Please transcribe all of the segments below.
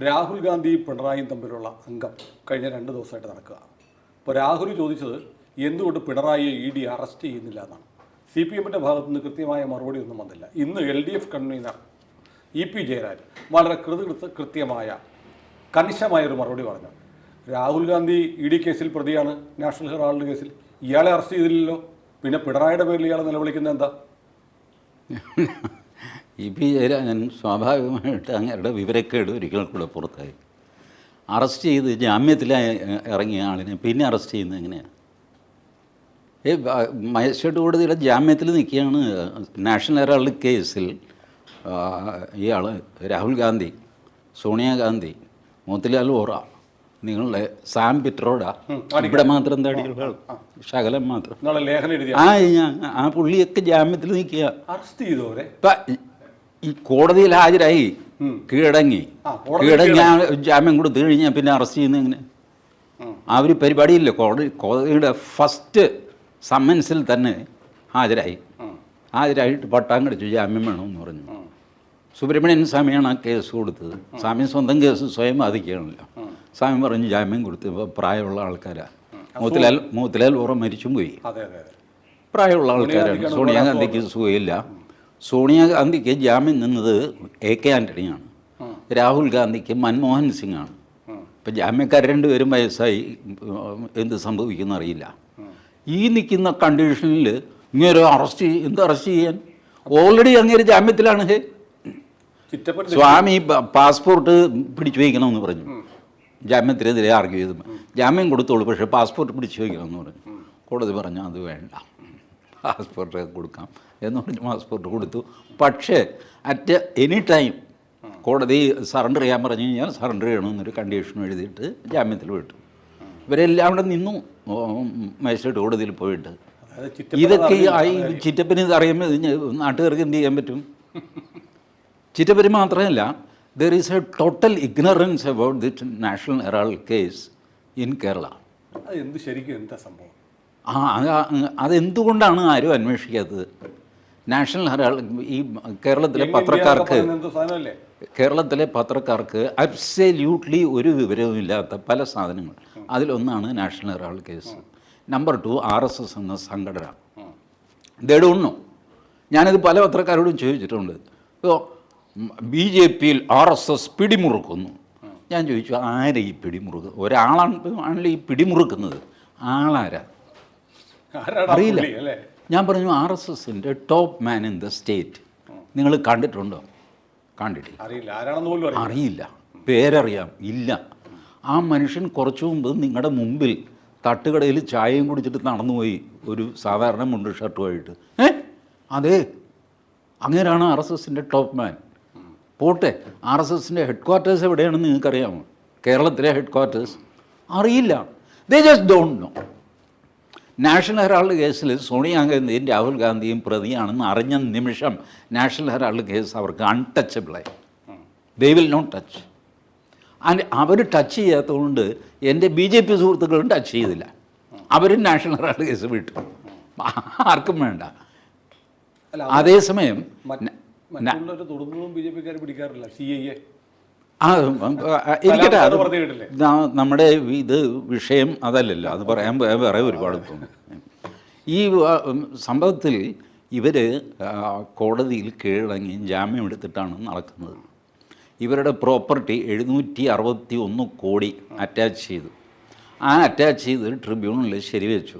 രാഹുൽ ഗാന്ധി പിണറായിയും തമ്മിലുള്ള അംഗം കഴിഞ്ഞ 2 ദിവസമായിട്ട് നടക്കുക. അപ്പോൾ രാഹുൽ ചോദിച്ചത് എന്തുകൊണ്ട് പിണറായിയെ ഇ ഡി അറസ്റ്റ് ചെയ്യുന്നില്ല എന്നാണ്. CPM-ൻ്റെ ഭാഗത്തു നിന്ന് കൃത്യമായ മറുപടി ഒന്നും വന്നില്ല. ഇന്ന് LDF കൺവീനർ EP ജയരാജൻ വളരെ കൃത്യമായ കണിശമായൊരു മറുപടി പറഞ്ഞു. രാഹുൽ ഗാന്ധി ED കേസിൽ പ്രതിയാണ്, നാഷണൽ ഹെറാൾഡ് കേസിൽ. ഇയാളെ അറസ്റ്റ് ചെയ്തില്ലല്ലോ, പിന്നെ പിണറായിയുടെ പേരിൽ ഇയാളെ നിലവിളിക്കുന്നത് എന്താ? EP ജയരാജൻ സ്വാഭാവികമായിട്ട് അങ്ങയുടെ വിവരക്കേട് ഒരിക്കൽ കൂടെ പുറത്തായി. അറസ്റ്റ് ചെയ്ത് ജാമ്യത്തിൽ ഇറങ്ങിയ ആളിനെ പിന്നെ അറസ്റ്റ് ചെയ്യുന്നത് എങ്ങനെയാണ്? മജിസ്ട്രേറ്റ് കോടതിയുടെ ജാമ്യത്തിൽ നിൽക്കുകയാണ്. നാഷണൽ ഹെറാൾഡ് കേസിൽ ഇയാൾ രാഹുൽ ഗാന്ധി, സോണിയാഗാന്ധി, മോത്തിലാൽ വോറ, നിങ്ങളുടെ സാം പിട്രോഡ, ഇവിടെ മാത്രം എന്താ ശകലം മാത്രം ആ പുള്ളിയൊക്കെ ജാമ്യത്തിൽ നിൽക്കുക. അറസ്റ്റ് ചെയ്തോരെ ഈ കോടതിയിൽ ഹാജരായി കീഴടങ്ങി ജാമ്യം കൊടുത്തു കഴിഞ്ഞാൽ പിന്നെ അറസ്റ്റ് ചെയ്യുന്നത് എങ്ങനെ? ആ ഒരു പരിപാടിയില്ല. കോടതിയുടെ ഫസ്റ്റ് സമ്മൻസിൽ തന്നെ ഹാജരായിട്ട് പട്ടാൻ കടിച്ചു ജാമ്യം വേണമെന്ന് പറഞ്ഞു. സുബ്രഹ്മണ്യൻ സ്വാമിയാണ് ആ കേസ് കൊടുത്തത്. സ്വാമി സ്വന്തം കേസ് സ്വയം ബാധിക്കുകയാണല്ലോ. സ്വാമി പറഞ്ഞു ജാമ്യം കൊടുത്ത്. ഇപ്പോൾ പ്രായമുള്ള ആൾക്കാരാണ്. മോത്തിലാൽ വോറ മരിച്ചും പോയി. പ്രായമുള്ള ആൾക്കാരാണ്. സോണിയാഗാന്ധിക്ക് സുഖമില്ല. സോണിയാഗാന്ധിക്ക് ജാമ്യം നിന്നത് AK ആൻ്റണിയാണ്. രാഹുൽ ഗാന്ധിക്ക് മൻമോഹൻ സിംഗ് ആണ്. ഇപ്പം ജാമ്യക്കാർ 2 പേരും വയസ്സായി. എന്ത് സംഭവിക്കുന്ന അറിയില്ല. ഈ നിൽക്കുന്ന കണ്ടീഷനിൽ ഇങ്ങനെ അറസ്റ്റ് ചെയ്യാൻ ഓൾറെഡി അങ്ങേര് ജാമ്യത്തിലാണ്. സ്വാമി പാസ്പോർട്ട് പിടിച്ചു വയ്ക്കണമെന്ന് പറഞ്ഞു. ജാമ്യത്തിനെതിരെ ആർഗ്യൂ ചെയ്തു. ജാമ്യം കൊടുത്തോളൂ, പക്ഷേ പാസ്പോർട്ട് പിടിച്ചു വയ്ക്കണമെന്ന് പറഞ്ഞു. കോടതി പറഞ്ഞു അത് വേണ്ട, പാസ്പോർട്ട് കൊടുക്കാം എന്ന് പറഞ്ഞ് പാസ്പോർട്ട് കൊടുത്തു. പക്ഷേ അറ്റ് എനി ടൈം കോടതി സറണ്ടർ ചെയ്യാൻ പറഞ്ഞു കഴിഞ്ഞാൽ സറണ്ടർ ചെയ്യണമെന്നൊരു കണ്ടീഷൻ എഴുതിയിട്ട് ജാമ്യത്തിൽ വിട്ടു. ഇവരെല്ലാം അവിടെ നിന്നു മജിസ്ട്രേറ്റ് കോടതിയിൽ പോയിട്ട്. ഇതൊക്കെ ഈ ചിറ്റപ്പന് ഇത് അറിയുമ്പോൾ നാട്ടുകാർക്ക് എന്ത് ചെയ്യാൻ പറ്റും? ചിറ്റപ്പന് മാത്രമല്ല, there is A total ignorance about this national Herald case in Kerala. എന്ത് ശരിക്കും എന്താ സംഭവം? അതെന്തുകൊണ്ടാണ് ആരും അന്വേഷിക്കാത്തത്? നാഷണൽ ഹെറാൾഡ് ഈ കേരളത്തിലെ പത്രക്കാർക്ക് അബ്സല്യൂട്ട്ലി ഒരു വിവരവുമില്ലാത്ത പല സാധനങ്ങൾ. അതിലൊന്നാണ് national Herald case. Number 2 RSS എന്ന സംഘടന. ദേടുന്നു. ഞാനിത് പല പത്രക്കാരോടും ചോദിച്ചിട്ടുണ്ട്. ഇപ്പോൾ BJP-യിൽ RSS പിടിമുറുക്കുന്നു. ഞാൻ ചോദിച്ചു ആരാ ഈ പിടിമുറുക്കുന്നത്? ഒരാളാണല്ലോ ഈ പിടിമുറുക്കുന്നത്. ആളാരാ അറിയില്ല. ഞാൻ പറഞ്ഞു RSS-ൻ്റെ top man in the state നിങ്ങൾ കണ്ടിട്ടുണ്ടോ? കണ്ടിട്ടില്ല. അറിയില്ല. പേരറിയാം ഇല്ല. ആ മനുഷ്യൻ കുറച്ചു മുമ്പ് നിങ്ങളുടെ മുമ്പിൽ തട്ടുകടയിൽ ചായയും കുടിച്ചിട്ട് നടന്നുപോയി, ഒരു സാധാരണ മുണ്ട് ഷർട്ടുമായിട്ട്. അതെ, അങ്ങനെയാണ് RSS-ൻ്റെ ടോപ്പ് മാൻ. പോട്ടെ, RSS-ൻ്റെ ഹെഡ് ക്വാർട്ടേഴ്സ് എവിടെയാണെന്ന് നിങ്ങൾക്കറിയാമോ? കേരളത്തിലെ ഹെഡ് ക്വാർട്ടേഴ്സ് അറിയില്ല. They just don't know. National Herald കേസിൽ സോണിയാഗാന്ധിയും രാഹുൽ ഗാന്ധിയും പ്രതിയാണെന്ന് അറിഞ്ഞ നിമിഷം നാഷണൽ ഹെറാൾഡ് കേസ് അവർക്ക് അൺടച്ചബിളായി. They will not touch. അവർ ടച്ച് ചെയ്യാത്തതുകൊണ്ട് എൻ്റെ BJP സുഹൃത്തുക്കളും ടച്ച് ചെയ്തില്ല. അവരും നാഷണൽ ഹെറാൾഡ് കേസ് വിട്ടു. ആർക്കും വേണ്ട. അതേസമയം ഇരിക്കട്ടെ, നമ്മുടെ ഇത് വിഷയം അതല്ലല്ലോ. അത് പറയാൻ വേറെ ഒരുപാട് തോന്നും. ഈ സംഭവത്തിൽ ഇവർ കോടതിയിൽ കീഴടങ്ങി ജാമ്യം എടുത്തിട്ടാണ് നടക്കുന്നത്. ഇവരുടെ പ്രോപ്പർട്ടി 761 കോടി അറ്റാച്ച് ചെയ്തു. ആ അറ്റാച്ച് ചെയ്ത് ട്രിബ്യൂണലിൽ ശരിവെച്ചു.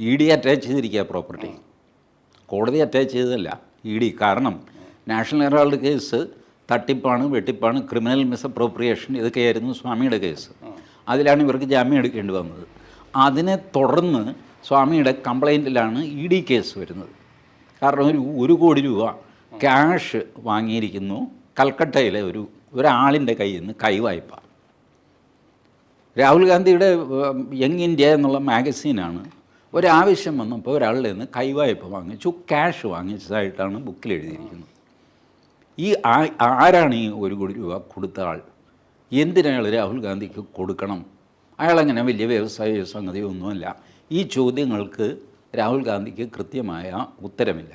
ED അറ്റാച്ച് ചെയ്തിരിക്കുക പ്രോപ്പർട്ടി. കോടതി അറ്റാച്ച് ചെയ്തതല്ല, ED. കാരണം നാഷണൽ ഹെറാൾഡ് കേസ് തട്ടിപ്പാണ്, വെട്ടിപ്പാണ്, ക്രിമിനൽ മിസ്അപ്രോപ്രിയേഷൻ, ഇതൊക്കെയായിരുന്നു സ്വാമിയുടെ കേസ്. അതിലാണ് ഇവർക്ക് ജാമ്യം എടുക്കേണ്ടി വന്നത്. അതിനെ തുടർന്ന് സ്വാമിയുടെ കംപ്ലൈൻറ്റിലാണ് ED കേസ് വരുന്നത്. കാരണം 1 കോടി രൂപ ക്യാഷ് വാങ്ങിയിരിക്കുന്നു കൽക്കട്ടയിലെ ഒരാളിൻ്റെ കയ്യിൽ നിന്ന് കൈവായ്പ. രാഹുൽ ഗാന്ധിയുടെ യങ് ഇന്ത്യ എന്നുള്ള മാഗസീനാണ് ഒരാവശ്യം വന്നപ്പോൾ ഒരാളുടെ നിന്ന് കൈവായ്പ വാങ്ങിച്ചു, ക്യാഷ് വാങ്ങിച്ചതായിട്ടാണ് ബുക്കിൽ എഴുതിയിരിക്കുന്നത്. ഈ ആരാണ് ഈ 1 കോടി രൂപ കൊടുത്ത ആൾ? എന്തിനയാൾ രാഹുൽ ഗാന്ധിക്ക് കൊടുക്കണം? അയാളങ്ങനെ വലിയ വ്യവസായ സംഗതിയൊന്നുമല്ല. ഈ ചോദ്യങ്ങൾക്ക് രാഹുൽ ഗാന്ധിക്ക് കൃത്യമായ ഉത്തരമില്ല.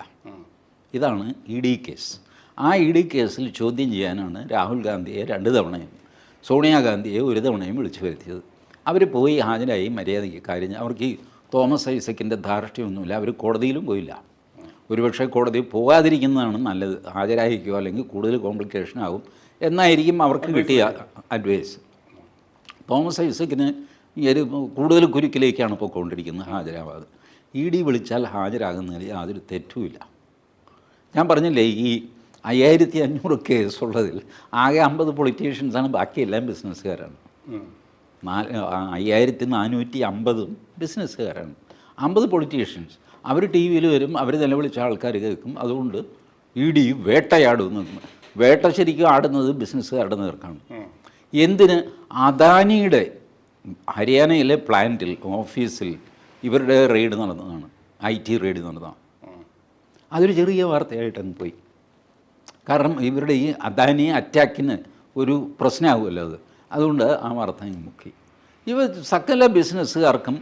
ഇതാണ് ED കേസ്. ആ ED കേസിൽ ചോദ്യം ചെയ്യാനാണ് രാഹുൽ ഗാന്ധിയെ 2 തവണയും സോണിയാഗാന്ധിയെ ഒരു തവണയും വിളിച്ചു വരുത്തിയത്. അവർ പോയി ഹാജരായി മര്യാദയ്ക്ക് കാര്യം. അവർക്ക് ഈ തോമസ് ഐസക്കിൻ്റെ ധാർഷ്ട്യമൊന്നുമില്ല. അവർ കോടതിയിലും പോയില്ല. ഒരുപക്ഷെ കോടതി പോകാതിരിക്കുന്നതാണ് നല്ലത്. ഹാജരായിരിക്കുമോ അല്ലെങ്കിൽ കൂടുതൽ കോംപ്ലിക്കേഷൻ ആകും എന്നായിരിക്കും അവർക്ക് കിട്ടിയ അഡ്വൈസ്. തോമസ് ഐസക്കിന് ഈ ഒരു കൂടുതൽ കുരുക്കിലേക്കാണ് പോയിക്കൊണ്ടിരിക്കുന്നത് ഹാജരാവാതെ. ED വിളിച്ചാൽ ഹാജരാകുന്നതിൽ യാതൊരു തെറ്റുമില്ല. ഞാൻ പറഞ്ഞില്ലേ, ഈ 5500 കേസുള്ളതിൽ ആകെ 50 പൊളിറ്റീഷ്യൻസാണ്, ബാക്കിയെല്ലാം ബിസിനസ്സുകാരാണ്. 5450 ബിസിനസ്സുകാരാണ്. 50 പൊളിറ്റീഷ്യൻസ്. അവർ ടി വിയിൽ വരും, അവർ നിലവിളിച്ച ആൾക്കാർ കേൾക്കും. അതുകൊണ്ട് ED വേട്ടയാടുന്നു. വേട്ട ശരിക്കും ആടുന്നത് ബിസിനസ്സുകാരുടെ നേർക്കാണ്. എന്തിന്? അദാനിയുടെ ഹരിയാനയിലെ പ്ലാന്റിൽ ഓഫീസിൽ ഇവരുടെ റെയ്ഡ് നടന്നതാണ്, IT റെയ്ഡ് നടന്നതാണ്. അതൊരു ചെറിയ വാർത്തയായിട്ടങ്ങ് പോയി. കാരണം ഇവരുടെ ഈ അദാനി അറ്റാക്കിന് ഒരു പ്രശ്നമാകുമല്ലോ അത്. അതുകൊണ്ട് ആ വാർത്ത അങ്ങ് മുക്കി. സകല ബിസിനസ്സുകാർക്കും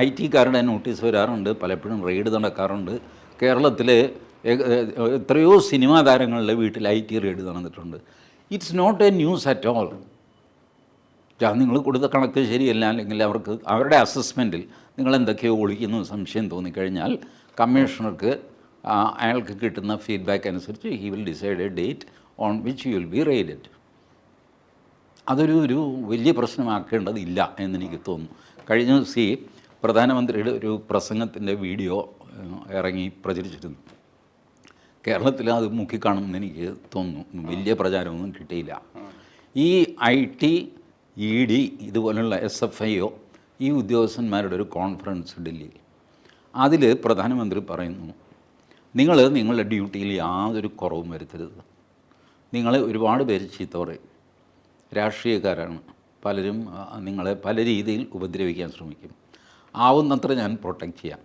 IT-കാരുടെ നോട്ടീസ് വരാറുണ്ട്, പലപ്പോഴും റെയ്ഡ് നടക്കാറുണ്ട്. കേരളത്തിലെ എത്രയോ സിനിമാ താരങ്ങളുടെ വീട്ടിൽ IT റെയ്ഡ് നടന്നിട്ടുണ്ട്. It's not a news at all. നിങ്ങൾ കൊടുത്ത കണക്ക് ശരിയല്ല, അല്ലെങ്കിൽ അവർക്ക് അവരുടെ അസസ്മെൻറ്റിൽ നിങ്ങൾ എന്തൊക്കെയോ ഒളിക്കുന്നു സംശയം തോന്നിക്കഴിഞ്ഞാൽ കമ്മീഷണർക്ക് അയാൾക്ക് കിട്ടുന്ന ഫീഡ്ബാക്ക് അനുസരിച്ച് he will decide a date on which you will be raided. അതൊരു വലിയ പ്രശ്നമാക്കേണ്ടതില്ല എന്നെനിക്ക് തോന്നുന്നു. കഴിഞ്ഞ ദിവസം പ്രധാനമന്ത്രിയുടെ ഒരു പ്രസംഗത്തിൻ്റെ വീഡിയോ ഇറങ്ങി പ്രചരിച്ചിരുന്നു. കേരളത്തിൽ അത് മുക്കിക്കാണുമെന്ന് എനിക്ക് തോന്നുന്നു. വലിയ പ്രചാരമൊന്നും കിട്ടിയില്ല. ഈ IT, ED ഇതുപോലുള്ള SFIO ഈ ഉദ്യോഗസ്ഥന്മാരുടെ ഒരു കോൺഫറൻസ് ഡൽഹിയിൽ. അതിൽ പ്രധാനമന്ത്രി പറയുന്നു, നിങ്ങൾ നിങ്ങളുടെ ഡ്യൂട്ടിയിൽ യാതൊരു കുറവും വരുത്തരുത്. നിങ്ങളെ ഒരുപാട് പേര് ചീത്ത പറയും, രാഷ്ട്രീയക്കാരാണ്, പലരും നിങ്ങളെ പല രീതിയിൽ ഉപദ്രവിക്കാൻ ശ്രമിക്കും. ആവുന്നത്ര ഞാൻ പ്രൊട്ടക്റ്റ് ചെയ്യാം,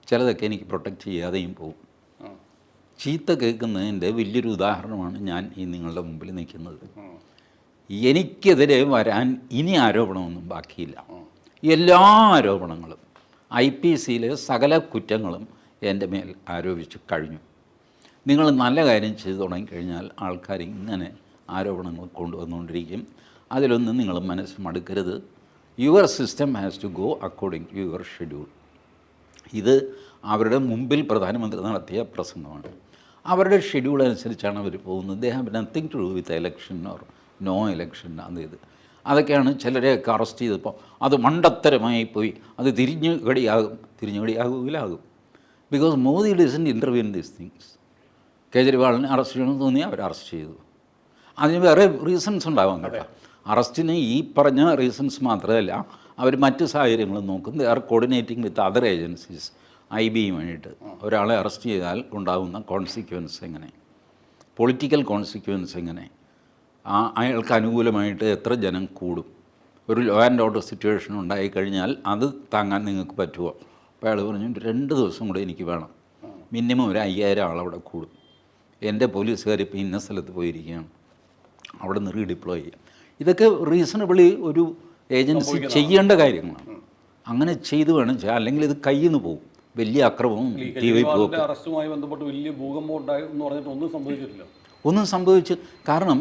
ചിലതൊക്കെ എനിക്ക് പ്രൊട്ടക്റ്റ് ചെയ്യാതെയും പോകും. ചീത്ത കേൾക്കുന്നതിൻ്റെ വലിയൊരു ഉദാഹരണമാണ് ഞാൻ ഈ നിങ്ങളുടെ മുമ്പിൽ നിൽക്കുന്നത്. എനിക്കെതിരെ വരാൻ ഇനി ആരോപണമൊന്നും ബാക്കിയില്ല. എല്ലാ ആരോപണങ്ങളും IPCയിലെ സകല കുറ്റങ്ങളും എൻ്റെ മേൽ ആരോപിച്ച് കഴിഞ്ഞു. നിങ്ങൾ നല്ല കാര്യം ചെയ്തു തുടങ്ങിക്കഴിഞ്ഞാൽ ആൾക്കാർ ഇങ്ങനെ ആരോപണങ്ങൾ കൊണ്ടുവന്നുകൊണ്ടിരിക്കും. അതിലൊന്നും നിങ്ങൾ മനസ്സ് മടുക്കരുത്. Your system has to go according to your schedule. ഇത് അവരുടെ മുമ്പിൽ പ്രധാനമന്ത്രി നടത്തിയ പ്രസംഗമാണ്. അവരുടെ ഷെഡ്യൂൾ അനുസരിച്ചാണ് അവർ പോകുന്നത്. They have nothing to do with election or no election. അതൊക്കെയാണ് ചിലരെയൊക്കെ അറസ്റ്റ് ചെയ്തപ്പോൾ അത് മണ്ടത്തരമായി പോയി, അത് തിരിഞ്ഞുകടിയാകും. Because Modi doesn't interview in these things. കേജ്രിവാളിനെ അറസ്റ്റ് ചെയ്യണമെന്ന് തോന്നി അവർ അറസ്റ്റ് ചെയ്തു. അതിന് വേറെ റീസൺസ് ഉണ്ടാവാം കേട്ടോ. അറസ്റ്റിന് ഈ പറഞ്ഞ റീസൺസ് മാത്രമല്ല, അവർ മറ്റ് സാഹചര്യങ്ങളും നോക്കും. They are coordinating with other agencies. IBയുമായിട്ട് ഒരാളെ അറസ്റ്റ് ചെയ്താൽ ഉണ്ടാകുന്ന കോൺസിക്വൻസ് എങ്ങനെ, പൊളിറ്റിക്കൽ കോൺസിക്വൻസ് എങ്ങനെ, അയാൾക്ക് അനുകൂലമായിട്ട് എത്ര ജനം കൂടും, ഒരു ലോ ആൻഡ് ഓർഡർ സിറ്റുവേഷൻ ഉണ്ടായിക്കഴിഞ്ഞാൽ അത് താങ്ങാൻ നിങ്ങൾക്ക് പറ്റുമോ. അപ്പോൾ അയാൾ പറഞ്ഞു 2 ദിവസം കൂടെ എനിക്ക് വേണം, മിനിമം ഒരു 5000 ആളവിടെ കൂടും. എൻ്റെ പോലീസുകാർ ഇപ്പോൾ ഇന്ന സ്ഥലത്ത് പോയിരിക്കുകയാണ്, അവിടെ നിന്ന് റീഡിപ്ലോയ് ചെയ്യാം. ഇതൊക്കെ റീസണബിളി ഒരു ഏജൻസി ചെയ്യേണ്ട കാര്യങ്ങളാണ്. അങ്ങനെ ചെയ്തു വേണം ചെയ്യാൻ, അല്ലെങ്കിൽ ഇത് കയ്യിൽ നിന്ന് പോകും. വലിയ അക്രമവും അറസ്റ്റുമായി ബന്ധപ്പെട്ട് വലിയ ഭൂകമ്പം ഉണ്ടായി എന്ന് പറഞ്ഞിട്ട് ഒന്നും സംഭവിച്ചിട്ടില്ല. ഒന്നും സംഭവിച്ചു. കാരണം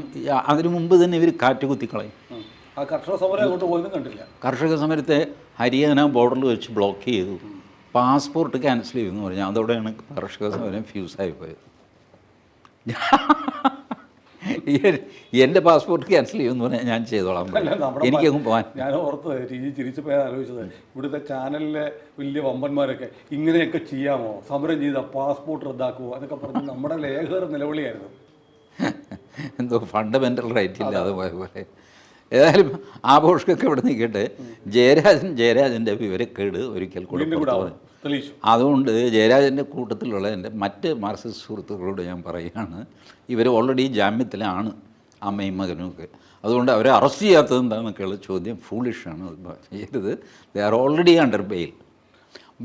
അതിനു മുമ്പ് തന്നെ ഇവർ കാറ്റുകുത്തിക്കളയും. കർഷക സമരം അങ്ങോട്ട് പോയതും കണ്ടില്ല. കർഷക സമരത്തെ ഹരിയാന ബോർഡറിൽ വെച്ച് ബ്ലോക്ക് ചെയ്തു, പാസ്പോർട്ട് ക്യാൻസൽ ചെയ്യുമെന്ന് പറഞ്ഞാൽ അതോടെയാണ് കർഷക സമരം ഫ്യൂസായി പോയത്. എൻ്റെ പാസ്പോർട്ട് ക്യാൻസൽ ചെയ്യുമെന്ന് പറഞ്ഞാൽ ഞാൻ ചെയ്തോളാം, എനിക്കങ്ങ് പോകാൻ. ഞാൻ ഓർത്തത് ചിരിച്ചപ്പോൾ ആലോചിച്ചത്, ഇവിടുത്തെ ചാനലിലെ വലിയ വമ്പന്മാരൊക്കെ ഇങ്ങനെയൊക്കെ ചെയ്യാമോ, സമരം ചെയ്താൽ പാസ്പോർട്ട് റദ്ദാക്കുമോ എന്നൊക്കെ പറഞ്ഞ് നമ്മുടെ ലേഖകർ നിലവിളിയായിരുന്നു. എന്തോ ഫണ്ടമെൻ്റൽ റൈറ്റ് ഇല്ലാതെ പോയ പോലെ. ഏതായാലും ആഘോഷമൊക്കെ ഇവിടെ നിൽക്കട്ടെ. ജയരാജൻ്റെ വിവരക്കേട് ഒരിക്കൽ കൂടെ തെളിയിച്ചു. അതുകൊണ്ട് ജയരാജൻ്റെ കൂട്ടത്തിലുള്ള എൻ്റെ മറ്റ് മാർക്സിസ്റ്റ് സുഹൃത്തുക്കളോട് ഞാൻ പറയുകയാണ്, ഇവർ ഓൾറെഡി ജാമ്യത്തിലാണ്, അമ്മയും മകനുമൊക്കെ. അതുകൊണ്ട് അവരെ അറസ്റ്റ് ചെയ്യാത്തത് എന്താണെന്നൊക്കെയുള്ള ചോദ്യം ഫൂളിഷാണ്, ചെയ്യരുത്. They are already under bail.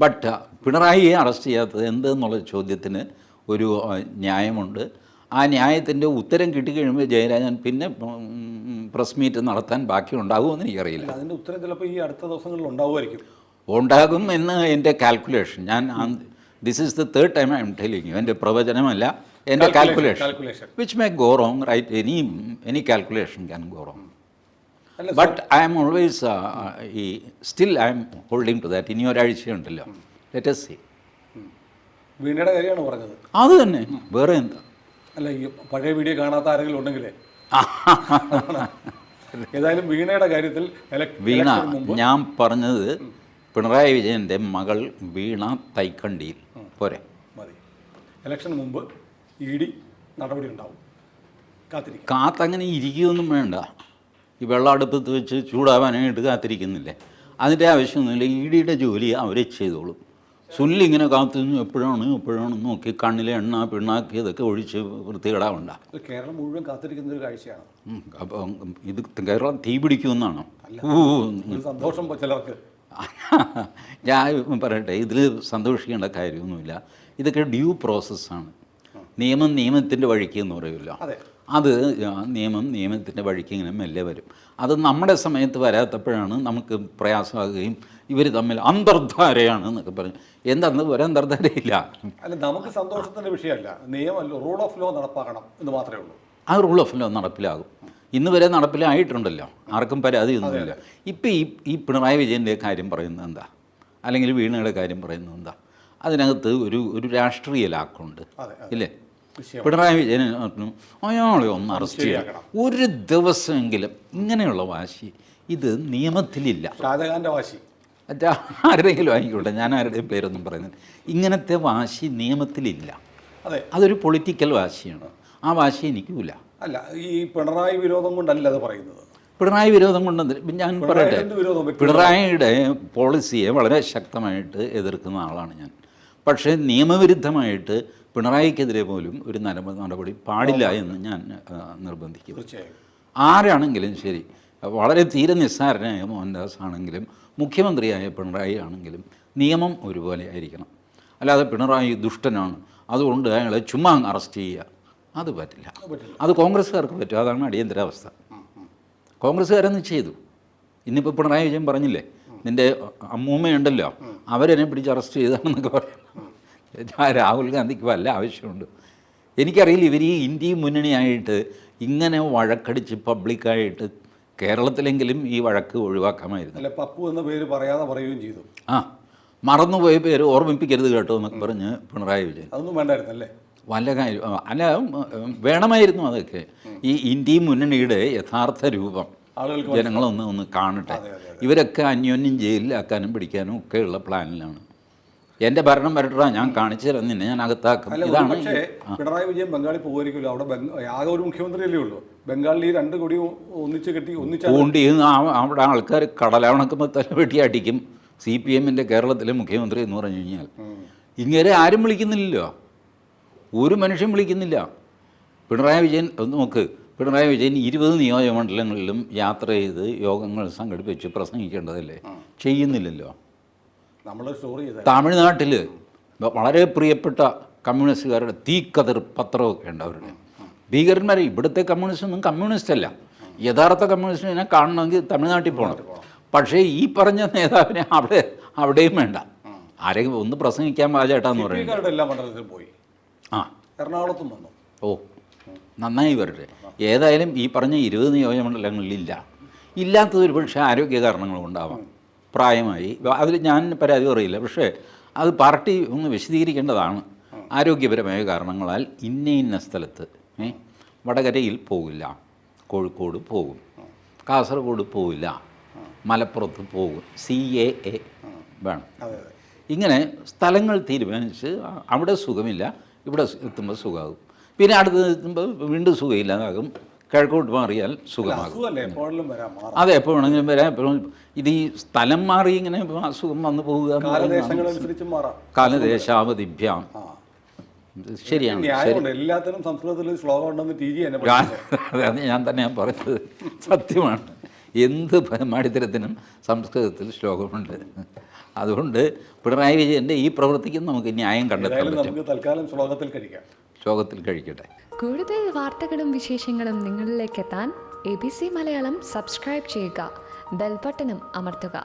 But പിണറായിയെ അറസ്റ്റ് ചെയ്യാത്തത് എന്തെന്നുള്ള ചോദ്യത്തിന് ഒരു ന്യായമുണ്ട്. ആ ന്യായത്തിൻ്റെ ഉത്തരം കിട്ടിക്കഴിയുമ്പോൾ ജയരാജൻ പിന്നെ പ്രസ് മീറ്റ് നടത്താൻ ബാക്കി ഉണ്ടാകുമെന്ന് എനിക്കറിയില്ല. അതിൻ്റെ ഉത്തരം ചിലപ്പോൾ ഈ അടുത്ത ദിവസങ്ങളിൽ ഉണ്ടാകുമായിരിക്കും. ഉണ്ടാകും എന്ന് എൻ്റെ calculation. This is the third time I am telling you. എൻ്റെ പ്രവചനമല്ല, എൻ്റെ calculation which may go wrong, right? Any calculation can go wrong. But I am always still I am holding to that. ഇനി ഒരാഴ്ചയുണ്ടല്ലോ, let us see. വീണയുടെ കാര്യമാണ് പറഞ്ഞത്. അത് തന്നെ, വേറെ എന്താ. അല്ല, ഈ പഴയ വീഡിയോ കാണാത്ത ആരെങ്കിലും ഉണ്ടെങ്കിലേ ഏതായാലും വീണയുടെ കാര്യത്തിൽ വീണ, ഞാൻ പറഞ്ഞത് പിണറായി വിജയൻ്റെ മകൾ വീണ തൈക്കണ്ടിയിൽ പോരെ മതി. ഇലക്ഷന് മുമ്പ് ED നടപടി ഉണ്ടാവും, കാത്തിരിക്കും. കാത്തങ്ങനെ ഇരിക്കുകയൊന്നും വേണ്ട. ഈ വെള്ളമെടുപ്പത്ത് വെച്ച് ചൂടാവാനായിട്ട് കാത്തിരിക്കുന്നില്ലേ, അതിൻ്റെ ആവശ്യമൊന്നുമില്ല. EDയുടെ ജോലി അവരെ ചെയ്തോളും. സുനിൽ ഇങ്ങനെ കാത്തു എപ്പോഴാണ് നോക്കി കണ്ണിലെ എണ്ണ പിണ്ണാക്കി ഇതൊക്കെ ഒഴിച്ച് വൃത്തികേടാവണ്ട. കേരളം മുഴുവൻ കാത്തിരിക്കുന്ന ഒരു കാഴ്ചയാണ്. അപ്പം ഇത് കേരളം തീ പിടിക്കുമെന്നാണോ? സന്തോഷം ചിലർക്ക്. ഞാൻ പറയട്ടെ, ഇതിൽ സന്തോഷിക്കേണ്ട കാര്യമൊന്നുമില്ല. ഇതൊക്കെ ഡ്യൂ പ്രോസസ്സാണ്. നിയമത്തിൻ്റെ വഴിക്ക് എന്ന് പറയുമല്ലോ, അത് നിയമത്തിൻ്റെ വഴിക്ക് ഇങ്ങനെ മെല്ലെ വരും. അത് നമ്മുടെ സമയത്ത് വരാത്തപ്പോഴാണ് നമുക്ക് പ്രയാസമാകുകയും ഇവർ തമ്മിൽ അന്തർധാരയാണ് എന്നൊക്കെ പറഞ്ഞു. എന്താന്ന് ഒരു അന്തർധാരയില്ല. അല്ല, നമുക്ക് സന്തോഷത്തിൻ്റെ വിഷയമല്ല, നിയമമല്ല, റൂൾ ഓഫ് ലോ നടപ്പാക്കണം എന്ന് മാത്രമേ ഉള്ളൂ. ആ റൂൾ ഓഫ് ലോ നടപ്പിലാകും. ഇന്ന് വരെ നടപ്പിലായിട്ടുണ്ടല്ലോ, ആർക്കും പരാതിയൊന്നുമില്ല. ഇപ്പം ഈ പിണറായി വിജയൻ്റെ കാര്യം പറയുന്നത് എന്താ, അല്ലെങ്കിൽ വീണയുടെ കാര്യം പറയുന്നത് എന്താ? അതിനകത്ത് ഒരു രാഷ്ട്രീയ ലാക്കുണ്ട് ഇല്ലേ? പിണറായി വിജയൻ അയാളെ ഒന്ന് അറസ്റ്റ് ചെയ്യണം ഒരു ദിവസമെങ്കിലും. ഇങ്ങനെയുള്ള വാശി ഇത് നിയമത്തിലില്ല. ഷാജഹാൻ്റെ വാശി ആരുടെയെങ്കിലും ആയിക്കോട്ടെ, ഞാൻ ആരുടെയും പേരൊന്നും പറയുന്നത്. ഇങ്ങനത്തെ വാശി നിയമത്തിലില്ല. അതൊരു പൊളിറ്റിക്കൽ വാശിയാണ്. ആ വാശി എനിക്കില്ല. അല്ല, ഈ പിണറായി വിരോധം കൊണ്ടല്ല അത് പറയുന്നത്. പിണറായി വിരോധം കൊണ്ട് ഞാൻ പറയട്ടെ, പിണറായിയുടെ പോളിസിയെ വളരെ ശക്തമായിട്ട് എതിർക്കുന്ന ആളാണ് ഞാൻ. പക്ഷേ നിയമവിരുദ്ധമായിട്ട് പിണറായിക്കെതിരെ പോലും ഒരു നടപടി പാടില്ല എന്ന് ഞാൻ നിർബന്ധിക്കും. ആരാണെങ്കിലും ശരി, വളരെ തീരെ നിസ്സാരനായ മോഹൻദാസ് ആണെങ്കിലും മുഖ്യമന്ത്രിയായ പിണറായി ആണെങ്കിലും നിയമം ഒരുപോലെ ആയിരിക്കണം. അല്ലാതെ പിണറായി ദുഷ്ടനാണ് അതുകൊണ്ട് അയാളെ ചുമ്മാ അറസ്റ്റ് ചെയ്യുക, അത് പറ്റില്ല. അത് കോൺഗ്രസ്സുകാർക്ക് പറ്റും. അതാണ് അടിയന്തരാവസ്ഥ. കോൺഗ്രസ്സുകാരൊന്നും ചെയ്തു. ഇന്നിപ്പോൾ പിണറായി വിജയൻ പറഞ്ഞില്ലേ, നിൻ്റെ അമ്മൂമ്മയുണ്ടല്ലോ അവരെന്നെ പിടിച്ച് അറസ്റ്റ് ചെയ്താണെന്നൊക്കെ പറയും. രാഹുൽ ഗാന്ധിക്ക് വല്ല ആവശ്യമുണ്ട്? എനിക്കറിയില്ല. ഇവർ ഈ ഇന്ത്യ മുന്നണിയായിട്ട് ഇങ്ങനെ വഴക്കടിച്ച് പബ്ലിക്കായിട്ട് കേരളത്തിലെങ്കിലും ഈ വഴക്ക് ഒഴിവാക്കാമായിരുന്നു. അല്ല, പപ്പു എന്ന പേര് പറയാതെ പറയുകയും ചെയ്തു. മറന്നുപോയ പേര് ഓർമ്മിപ്പിക്കരുത് കേട്ടോ എന്നൊക്കെ പറഞ്ഞ് പിണറായി വിജയൻ. അതൊന്നും വേണ്ടായിരുന്നല്ലേ? വല്ല കാര്യം അല്ല, വേണമായിരുന്നു. അതൊക്കെ ഈ ഇന്ത്യ മുന്നണിയുടെ യഥാർത്ഥ രൂപം ജനങ്ങളൊന്ന് കാണട്ടെ. ഇവരൊക്കെ അന്യോന്യം ജയിലിലാക്കാനും പിടിക്കാനും ഒക്കെയുള്ള പ്ലാനിലാണ്. എൻ്റെ ഭരണം വരട്ടാ, ഞാൻ കാണിച്ചു തരാം, നിന്നെ ഞാൻ അകത്താക്കും. ഇതാണ്. പക്ഷേ പിണറായി വിജയൻ ബംഗാളിൽ പോകുമായിരിക്കുമല്ലോ. അവിടെ ആകെ ഒരു മുഖ്യമന്ത്രിയല്ലേ ഉള്ളൂ. ബംഗാളിൽ ഈ രണ്ട് കൊടി ഒന്നിച്ച് കെട്ടി ഊണ്ടി അവിടെ ആൾക്കാർ കടലാവണക്കുമ്പോൾ തല വെട്ടി അടിക്കും. CPM-ൻ്റെ കേരളത്തിലെ മുഖ്യമന്ത്രി എന്ന് പറഞ്ഞു കഴിഞ്ഞാൽ ഇങ്ങനെ ആരും വിളിക്കുന്നില്ലല്ലോ, ഒരു മനുഷ്യൻ വിളിക്കുന്നില്ല. പിണറായി വിജയൻ ഒന്ന് നോക്ക്, പിണറായി വിജയൻ 20 നിയോജകമണ്ഡലങ്ങളിലും യാത്ര ചെയ്ത് യോഗങ്ങൾ സംഘടിപ്പിച്ച് പ്രസംഗിക്കേണ്ടതല്ലേ? ചെയ്യുന്നില്ലല്ലോ. തമിഴ്നാട്ടിൽ വളരെ പ്രിയപ്പെട്ട കമ്മ്യൂണിസ്റ്റുകാരുടെ തീക്കതിർ പത്രമൊക്കെ ഉണ്ട് അവരുടെ. ഭീകരന്മാരെ ഇവിടുത്തെ കമ്മ്യൂണിസ്റ്റൊന്നും കമ്മ്യൂണിസ്റ്റ് അല്ല. യഥാർത്ഥ കമ്മ്യൂണിസ്റ്റിനെ കാണണമെങ്കിൽ തമിഴ്നാട്ടിൽ പോകണം. പക്ഷേ ഈ പറഞ്ഞ നേതാവിനെ അവിടെയും വേണ്ട. ആരെങ്കിലും ഒന്ന് പ്രസംഗിക്കാൻ പാചേട്ടാന്ന് പറയുന്നത്. എറണാകുളത്തും വന്നു. നന്നായി വരട്ടെ. ഏതായാലും ഈ പറഞ്ഞ 20 നിയോജകമണ്ഡലങ്ങളിലില്ല. ഇല്ലാത്തത് ഒരു പക്ഷേ ആരോഗ്യ കാരണങ്ങളുണ്ടാവാം, പ്രായമായി. അതിൽ ഞാൻ പരാതി പറയില്ല. പക്ഷേ അത് പാർട്ടി ഒന്ന് വിശദീകരിക്കേണ്ടതാണ്. ആരോഗ്യപരമായ കാരണങ്ങളാൽ ഇന്ന സ്ഥലത്ത് വടകരയിൽ പോകില്ല, കോഴിക്കോട് പോകും, കാസർഗോഡ് പോകില്ല, മലപ്പുറത്ത് പോകും, CAA വേണം. ഇങ്ങനെ സ്ഥലങ്ങൾ തീരുമാനിച്ച് അവിടെ സുഖമില്ല, ഇവിടെ എത്തുമ്പോൾ സുഖമാകും. പിന്നെ അടുത്ത് എത്തുമ്പോൾ വീണ്ടും സുഖമില്ലാതാകും. കിഴക്കോട്ട് മാറിയാൽ സുഖമാകും. അതെ, എപ്പോൾ വേണമെങ്കിലും വരാം. എപ്പോഴും ഇത് ഈ സ്ഥലം മാറി ഇങ്ങനെ അസുഖം വന്നു പോവുക, കാലദേശാവധിഭ്യാം. ശരിയാണ്. എല്ലാത്തിനും സംസ്കൃതത്തിൽ ശ്ലോകം ഉണ്ടെന്ന് അത് ഞാൻ തന്നെയാണ് പറഞ്ഞത്. സത്യമാണ്. എന്ത് മാടിത്തരത്തിനും സംസ്കൃതത്തിൽ ശ്ലോകമുണ്ട്. അതുകൊണ്ട് പിണറായി വിജയൻ്റെ ഈ പ്രവൃത്തിക്ക് നമുക്ക് ന്യായം കണ്ടെത്താൻ പറ്റും. തൽക്കാലം ശ്ലോകത്തിൽ കഴിക്കട്ടെ. കൂടുതൽ വാർത്തകളും വിശേഷങ്ങളും നിങ്ങളിലേക്ക് എത്താൻ ABC മലയാളം സബ്സ്ക്രൈബ് ചെയ്യുക, ബെൽ ബട്ടണും അമർത്തുക.